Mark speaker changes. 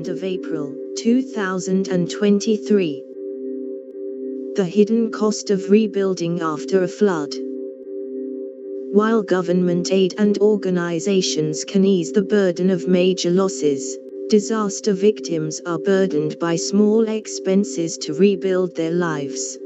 Speaker 1: 2nd of April, 2023. The hidden cost of rebuilding after a flood. While government aid and organizations can ease the burden of major losses, disaster victims are burdened by small expenses to rebuild their lives.